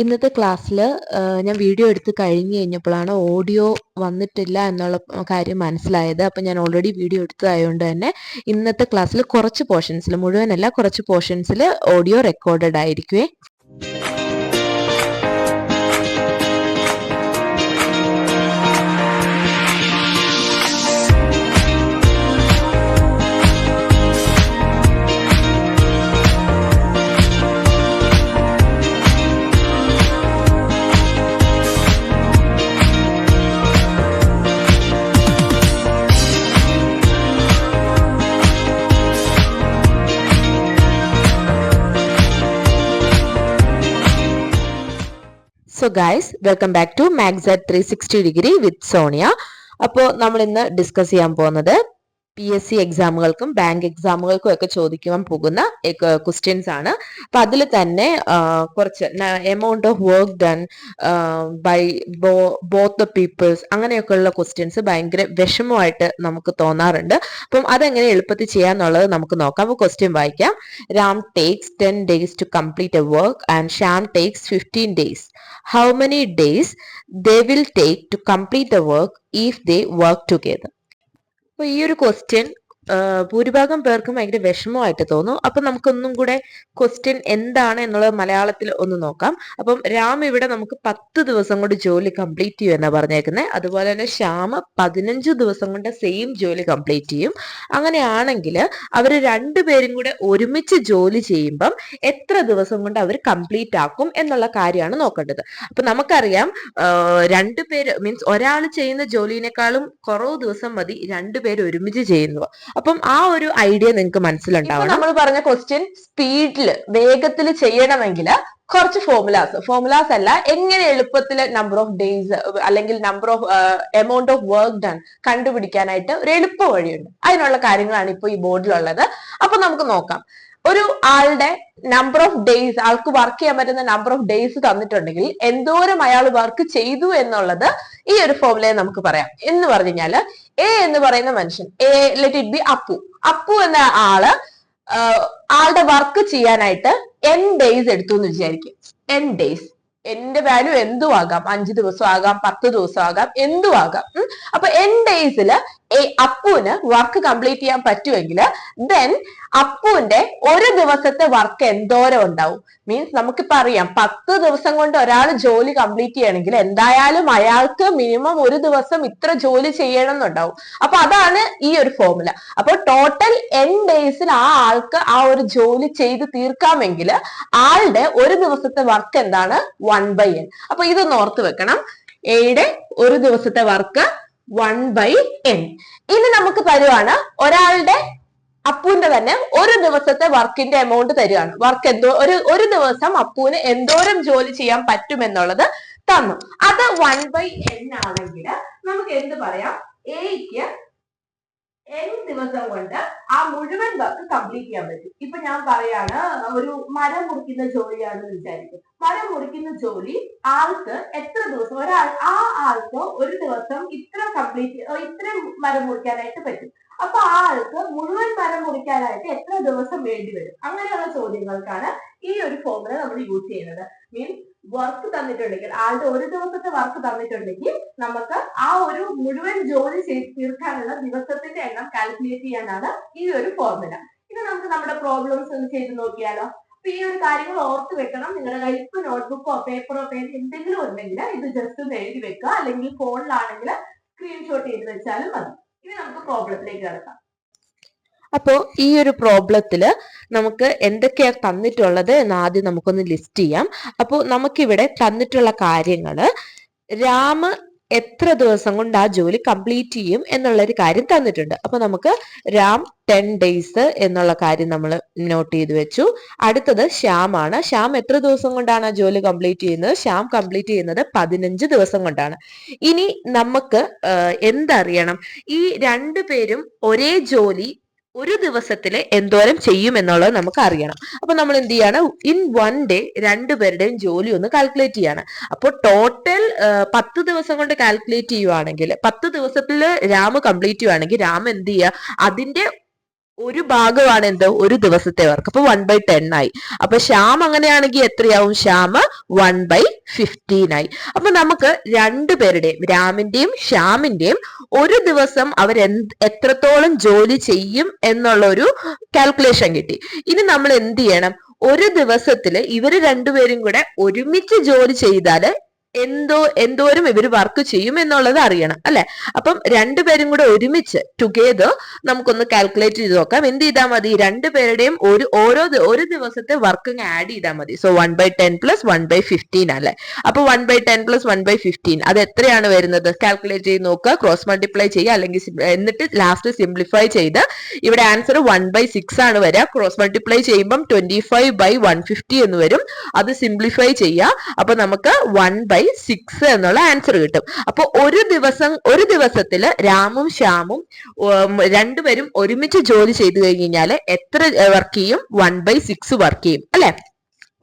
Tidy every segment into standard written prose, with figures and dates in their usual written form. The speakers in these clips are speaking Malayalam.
ഇന്നത്തെ ക്ലാസ്സിൽ ഞാൻ വീഡിയോ എടുത്ത് കഴിഞ്ഞ് കഴിഞ്ഞപ്പോഴാണ് ഓഡിയോ വന്നിട്ടില്ല എന്നുള്ള കാര്യം മനസ്സിലായത്. അപ്പം ഞാൻ ഓൾറെഡി വീഡിയോ എടുത്തതായതുകൊണ്ട് തന്നെ ഇന്നത്തെ ക്ലാസ്സിൽ കുറച്ച് പോർഷൻസിൽ, മുഴുവനല്ല കുറച്ച് പോർഷൻസിൽ ഓഡിയോ റെക്കോർഡഡ് ആയിരിക്കുമേ. So guys, welcome back to maths at 360 degree with Sonia. അപ്പോൾ നമ്മൾ ഇന്ന് ഡിസ്കസ് ചെയ്യാൻ പോകുന്നത് PSC എക്സാമുകൾക്കും ബാങ്ക് എക്സാമുകൾക്കും ഒക്കെ ചോദിക്കാൻ പോകുന്ന ക്വസ്റ്റ്യൻസ് ആണ്. അപ്പൊ അതിൽ തന്നെ കുറച്ച് amount of work done by both the peoples, അങ്ങനെയൊക്കെയുള്ള ക്വസ്റ്റ്യൻസ് ഭയങ്കര വിഷമമായിട്ട് നമുക്ക് തോന്നാറുണ്ട്. അപ്പം അതെങ്ങനെ എളുപ്പത്തിൽ ചെയ്യാന്നുള്ളത് നമുക്ക് നോക്കാം. അപ്പോൾ ക്വസ്റ്റ്യൻ വായിക്കാം. Ram takes 10 days to complete a work and Shyam takes 15 days. How many days they will take to complete the work if they work together? അപ്പോൾ ഈ ഒരു ക്വസ്റ്റ്യൻ ഭൂരിഭാഗം പേർക്കും ഭയങ്കര വിഷമമായിട്ട് തോന്നും. അപ്പൊ നമുക്കൊന്നും കൂടെ ക്വസ്റ്റ്യൻ എന്താണ് എന്നുള്ളത് മലയാളത്തിൽ ഒന്ന് നോക്കാം. അപ്പം രാം ഇവിടെ നമുക്ക് 10 ദിവസം കൊണ്ട് ജോലി കംപ്ലീറ്റ് ചെയ്യും എന്നാ പറഞ്ഞേക്കുന്നത്. അതുപോലെ തന്നെ ശ്യാമ് 15 ദിവസം കൊണ്ട് സെയിം ജോലി കംപ്ലീറ്റ് ചെയ്യും. അങ്ങനെയാണെങ്കിൽ അവർ രണ്ടുപേരും കൂടെ ഒരുമിച്ച് ജോലി ചെയ്യുമ്പം എത്ര ദിവസം കൊണ്ട് അവർ കംപ്ലീറ്റ് ആക്കും എന്നുള്ള കാര്യമാണ് നോക്കേണ്ടത്. അപ്പൊ നമുക്കറിയാം, രണ്ടുപേര് മീൻസ് ഒരാൾ ചെയ്യുന്ന ജോലിനേക്കാളും കുറവ് ദിവസം മതി രണ്ടുപേര് ഒരുമിച്ച് ചെയ്യുന്നത്. അപ്പം ആ ഒരു ഐഡിയ നിങ്ങൾക്ക് മനസ്സിലുണ്ടാവണം. നമ്മൾ പറഞ്ഞ ക്വസ്റ്റ്യൻ സ്പീഡിൽ, വേഗത്തിൽ ചെയ്യണമെങ്കിൽ കുറച്ച് ഫോർമുലാസ് അല്ല, എങ്ങനെ എളുപ്പത്തിൽ നമ്പർ ഓഫ് ഡേയ്സ് അല്ലെങ്കിൽ number of amount of work done കണ്ടുപിടിക്കാനായിട്ട് ഒരു എളുപ്പ വഴിയുണ്ട്. അതിനുള്ള കാര്യങ്ങളാണ് ഇപ്പൊ ഈ ബോർഡിലുള്ളത്. അപ്പൊ നമുക്ക് നോക്കാം. ഒരു ആളുടെ നമ്പർ ഓഫ് ഡേയ്സ്, ആൾക്ക് വർക്ക് ചെയ്യാൻ പറ്റുന്ന നമ്പർ ഓഫ് ഡേയ്സ് തന്നിട്ടുണ്ടെങ്കിൽ എന്തോരം അയാൾ വർക്ക് ചെയ്തു എന്നുള്ളത് ഈ ഒരു ഫോർമുലയെ നമുക്ക് പറയാം. എന്ന് പറഞ്ഞു കഴിഞ്ഞാല് എ എന്ന് പറയുന്ന മനുഷ്യൻ, ലെറ്റ് ഇറ്റ് ബി അപ്പു എന്ന ആളുടെ വർക്ക് ചെയ്യാനായിട്ട് n ഡേയ്സ് എടുത്തു എന്ന് വിചാരിക്കും. n ഡേയ്സ്, എന്റെ വാല്യൂ എന്തും ആകാം, 5 ദിവസം ആകാം, 10 ദിവസം ആകാം, എന്തും ആകാം. അപ്പൊ n ഡേയ്സില് അപ്പുവിന് വർക്ക് കംപ്ലീറ്റ് ചെയ്യാൻ പറ്റുമെങ്കിൽ ദെൻ അപ്പുവിന്റെ ഒരു ദിവസത്തെ വർക്ക് എന്തോരം ഉണ്ടാവും? മീൻസ് നമുക്കിപ്പോ അറിയാം, 10 ദിവസം കൊണ്ട് ഒരാൾ ജോലി കംപ്ലീറ്റ് ചെയ്യണമെങ്കിൽ എന്തായാലും അയാൾക്ക് മിനിമം ഒരു ദിവസം ഇത്ര ജോലി ചെയ്യണം എന്നുണ്ടാവും. അപ്പൊ അതാണ് ഈ ഒരു ഫോർമുല. അപ്പൊ ടോട്ടൽ n ഡേയ്സിൽ ആ ആൾക്ക് ആ ഒരു ജോലി ചെയ്ത് തീർക്കാമെങ്കിൽ ആളുടെ ഒരു ദിവസത്തെ വർക്ക് എന്താണ്? 1/n. അപ്പൊ ഇതൊന്ന് ഓർത്ത് വെക്കണം. എയുടെ ഒരു ദിവസത്തെ വർക്ക് 1/n. ഇനി നമുക്ക് തരുവാണ് ഒരാളുടെ, അപ്പുവിന്റെ തന്നെ ഒരു ദിവസത്തെ വർക്കിന്റെ എമൗണ്ട് തരുവാണ്. വർക്ക് ഒരു ദിവസം അപ്പുവിന് എന്തോരം ജോലി ചെയ്യാൻ പറ്റുമെന്നുള്ളത് തന്നു. അത് 1/n ആണെങ്കിൽ നമുക്ക് എന്ത് പറയാം? എക്ക് n ദിവസം കൊണ്ട് ആ മുഴുവൻ വർക്ക് കംപ്ലീറ്റ് ചെയ്യാൻ പറ്റും. ഇപ്പൊ ഞാൻ പറയാണ്, ഒരു മരം മുറിക്കുന്ന ജോലിയാണെന്ന് വിചാരിക്കും. മരം മുറിക്കുന്ന ജോലി ആൾക്ക് എത്ര ദിവസം, ആൾക്ക് ഒരു ദിവസം ഇത്ര മരം മുറിക്കാനായിട്ട് പറ്റും. അപ്പൊ ആ ആൾക്ക് മുഴുവൻ മരം മുറിക്കാനായിട്ട് എത്ര ദിവസം വേണ്ടി വരും? അങ്ങനെയുള്ള ചോദ്യങ്ങൾക്കാണ് ഈ ഒരു ഫോർമുല നമ്മൾ യൂസ് ചെയ്യുന്നത്. മീൻസ് വർക്ക് തന്നിട്ടുണ്ടെങ്കിൽ, ആളുടെ ഒരു ദിവസത്തെ വർക്ക് തന്നിട്ടുണ്ടെങ്കിൽ നമുക്ക് ആ ഒരു മുഴുവൻ ജോലി തീർക്കാനുള്ള ദിവസത്തിന്റെ എണ്ണം കാൽക്കുലേറ്റ് ചെയ്യാനാണ് ഈ ഒരു ഫോർമുല. ഇനി നമുക്ക് നമ്മുടെ പ്രോബ്ലംസ് ഒന്ന് ചെയ്ത് നോക്കിയാലോ. അപ്പൊ ഈ ഒരു കാര്യങ്ങൾ ഓർത്ത് വെക്കണം. നിങ്ങളുടെ കയ്യിൽ ഇപ്പൊ നോട്ട്ബുക്കോ പേപ്പറോ പേൻ എന്തെങ്കിലും ഉണ്ടെങ്കിൽ ഇത് ജസ്റ്റ് ഒന്ന് എഴുതി വെക്കുക, അല്ലെങ്കിൽ ഫോണിലാണെങ്കിൽ സ്ക്രീൻഷോട്ട് ചെയ്ത് വെച്ചാലും മതി. ഇനി നമുക്ക് പ്രോബ്ലത്തിലേക്ക് കിടക്കാം. അപ്പോ ഈ ഒരു പ്രോബ്ലത്തില് നമുക്ക് എന്തൊക്കെയാ തന്നിട്ടുള്ളത് എന്ന് ആദ്യം നമുക്കൊന്ന് ലിസ്റ്റ് ചെയ്യാം. അപ്പോൾ നമുക്കിവിടെ തന്നിട്ടുള്ള കാര്യങ്ങള്, രാമ് എത്ര ദിവസം കൊണ്ട് ആ ജോലി കംപ്ലീറ്റ് ചെയ്യും എന്നുള്ളൊരു കാര്യം തന്നിട്ടുണ്ട്. അപ്പൊ നമുക്ക് രാം 10 ഡേയ്സ് എന്നുള്ള കാര്യം നമ്മൾ നോട്ട് ചെയ്ത് വെച്ചു. അടുത്തത് ശ്യാമാണ്. ശ്യാം എത്ര ദിവസം കൊണ്ടാണ് ആ ജോലി കംപ്ലീറ്റ് ചെയ്യുന്നത്? ശ്യാം കംപ്ലീറ്റ് ചെയ്യുന്നത് 15 ദിവസം കൊണ്ടാണ്. ഇനി നമുക്ക് എന്തറിയണം? ഈ രണ്ടുപേരും ഒരേ ജോലി ഒരു ദിവസത്തില് എന്തോരം ചെയ്യും എന്നുള്ളത് നമുക്ക് അറിയണം. അപ്പൊ നമ്മൾ എന്ത് ചെയ്യാണ്? ഇൻ 1 ഡേ രണ്ടുപേരുടെയും ജോലി ഒന്ന് കാൽക്കുലേറ്റ് ചെയ്യാണ്. അപ്പോൾ ടോട്ടൽ 10 ദിവസം കൊണ്ട് കാൽക്കുലേറ്റ് ചെയ്യുവാണെങ്കിൽ, 10 ദിവസത്തിൽ രാമ് കംപ്ലീറ്റ് ചെയ്യുവാണെങ്കിൽ രാമ എന്ത് ചെയ്യുക? അതിന്റെ ഒരു ഭാഗമാണ് എന്ത് ഒരു ദിവസത്തെ വർക്ക്. അപ്പൊ 1/10 ആയി. അപ്പൊ ശ്യാം അങ്ങനെയാണെങ്കിൽ എത്രയാവും? ശ്യാം 1/15 ആയി. അപ്പൊ നമുക്ക് രണ്ടുപേരുടെയും, രാമിന്റെയും ശ്യാമിന്റെയും ഒരു ദിവസം അവർ എത്രത്തോളം ജോലി ചെയ്യും എന്നുള്ള ഒരു കാൽക്കുലേഷൻ കിട്ടി. ഇനി നമ്മൾ എന്ത് ചെയ്യണം? ഒരു ദിവസത്തില് ഇവര് രണ്ടുപേരും കൂടെ ഒരുമിച്ച് ജോലി ചെയ്താല് എന്തോരം ഇവർ വർക്ക് ചെയ്യും എന്നുള്ളത് അറിയണം അല്ലെ. അപ്പം രണ്ടുപേരും കൂടെ ഒരുമിച്ച് ടുഗെദർ നമുക്കൊന്ന് കാൽക്കുലേറ്റ് ചെയ്ത് നോക്കാം. എന്ത് ചെയ്താൽ മതി? രണ്ടുപേരുടെയും ഒരു ദിവസത്തെ വർക്ക് ആഡ് ചെയ്താൽ മതി. സോ 1/10 + 1/15 അല്ലെ. അപ്പൊ 1/10 + 1/15 അത് എത്രയാണ് വരുന്നത്? കാൽക്കുലേറ്റ് ചെയ്ത് നോക്കുക, ക്രോസ് മൾട്ടിപ്ലൈ ചെയ്യുക, അല്ലെങ്കിൽ എന്നിട്ട് ലാസ്റ്റ് സിംപ്ലിഫൈ ചെയ്ത് ഇവിടെ ആൻസർ 1/6 ആണ് വരിക. ക്രോസ് മൾട്ടിപ്ലൈ ചെയ്യുമ്പോൾ 25/150 എന്ന് വരും. അത് സിംപ്ലിഫൈ ചെയ്യുക. അപ്പൊ നമുക്ക് 1/6 എന്നുള്ള ആൻസർ കിട്ടും. അപ്പൊ ഒരു ദിവസത്തില് രാമും ശ്യാമും രണ്ടുപേരും ഒരുമിച്ച് ജോലി ചെയ്തു കഴിഞ്ഞാൽ എത്ര വർക്ക് ചെയ്യും? 1/6 വർക്ക് ചെയ്യും അല്ലെ.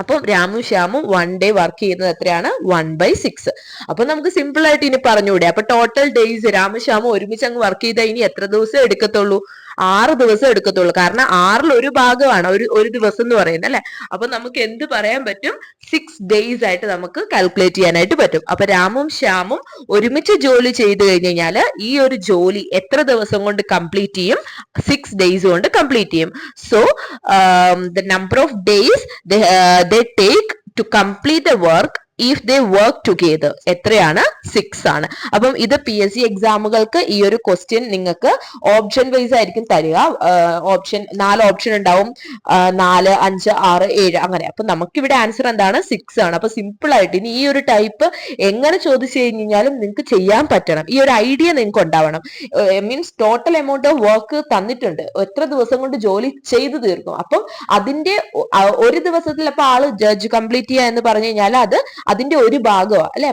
അപ്പം രാമും ശ്യാമും 1 ഡേ വർക്ക് ചെയ്യുന്നത് എത്രയാണ്? 1/6. അപ്പൊ നമുക്ക് സിമ്പിൾ ആയിട്ട് ഇനി പറഞ്ഞുകൂടെ? അപ്പൊ ടോട്ടൽ ഡേയ്സ് രാമും ശ്യാമും ഒരുമിച്ച് അങ്ങ് വർക്ക് ചെയ്താൽ ഇനി എത്ര ദിവസം എടുക്കത്തുള്ളൂ? 6 ദിവസം എടുക്കത്തുള്ളൂ. കാരണം 6ൽ ഒരു ഭാഗമാണ് ഒരു ദിവസം എന്ന് പറയുന്നത് അല്ലെ. അപ്പൊ നമുക്ക് എന്ത് പറയാൻ പറ്റും? 6 ഡേയ്സ് ആയിട്ട് നമുക്ക് കാൽക്കുലേറ്റ് ചെയ്യാനായിട്ട് പറ്റും. അപ്പൊ രാമും ശ്യാമും ഒരുമിച്ച് ജോലി ചെയ്തു കഴിഞ്ഞാൽ ഈ ഒരു ജോലി എത്ര ദിവസം കൊണ്ട് കംപ്ലീറ്റ് ചെയ്യും? 6 ഡേയ്സ് കൊണ്ട് കംപ്ലീറ്റ് ചെയ്യും. So the number of days they take to complete the work if they work together എത്രയാണ്? 6 ആണ്. അപ്പം ഇത് PSC എക്സാമുകൾക്ക് ഈ ഒരു ക്വസ്റ്റ്യൻ നിങ്ങൾക്ക് ഓപ്ഷൻ വൈസ് ആയിരിക്കും തരിക. 4 ഓപ്ഷൻ ഉണ്ടാവും, 4, 5, 6, 7 അങ്ങനെ. അപ്പൊ നമുക്കിവിടെ ആൻസർ എന്താണ്? 6 ആണ്. അപ്പൊ സിമ്പിൾ ആയിട്ട് ഇനി ഈ ഒരു ടൈപ്പ് എങ്ങനെ ചോദിച്ചു കഴിഞ്ഞാലും നിങ്ങൾക്ക് ചെയ്യാൻ പറ്റണം. ഈ ഒരു ഐഡിയ നിങ്ങൾക്ക് ഉണ്ടാവണം. Means total amount of work തന്നിട്ടുണ്ട്, എത്ര ദിവസം കൊണ്ട് ജോലി ചെയ്തു തീർക്കും. അപ്പം അതിന്റെ ഒരു ദിവസത്തിൽ അപ്പൊ ആള് ജഡ്ജ് കംപ്ലീറ്റ് ചെയ്യുക എന്ന് പറഞ്ഞു കഴിഞ്ഞാൽ അത് അതിന്റെ ഒരു ഭാഗമാണ് അല്ലെ.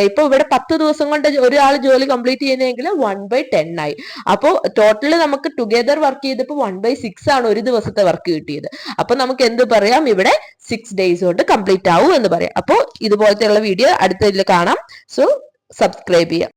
ഇപ്പൊ ഇവിടെ 10 ദിവസം കൊണ്ട് ഒരാൾ ജോലി കംപ്ലീറ്റ് ചെയ്യുന്നതെങ്കിൽ 1/10 ആയി. അപ്പൊ ടോട്ടല് നമുക്ക് ടുഗെദർ വർക്ക് ചെയ്തപ്പോൾ 1/6 ആണ് ഒരു ദിവസത്തെ വർക്ക് കിട്ടിയത്. അപ്പൊ നമുക്ക് എന്ത് പറയാം? ഇവിടെ 6 ഡേയ്സ് കൊണ്ട് കംപ്ലീറ്റ് ആവും എന്ന് പറയാം. അപ്പോൾ ഇതുപോലത്തെയുള്ള വീഡിയോ അടുത്തതിൽ കാണാം. സോ സബ്സ്ക്രൈബ് ചെയ്യാം.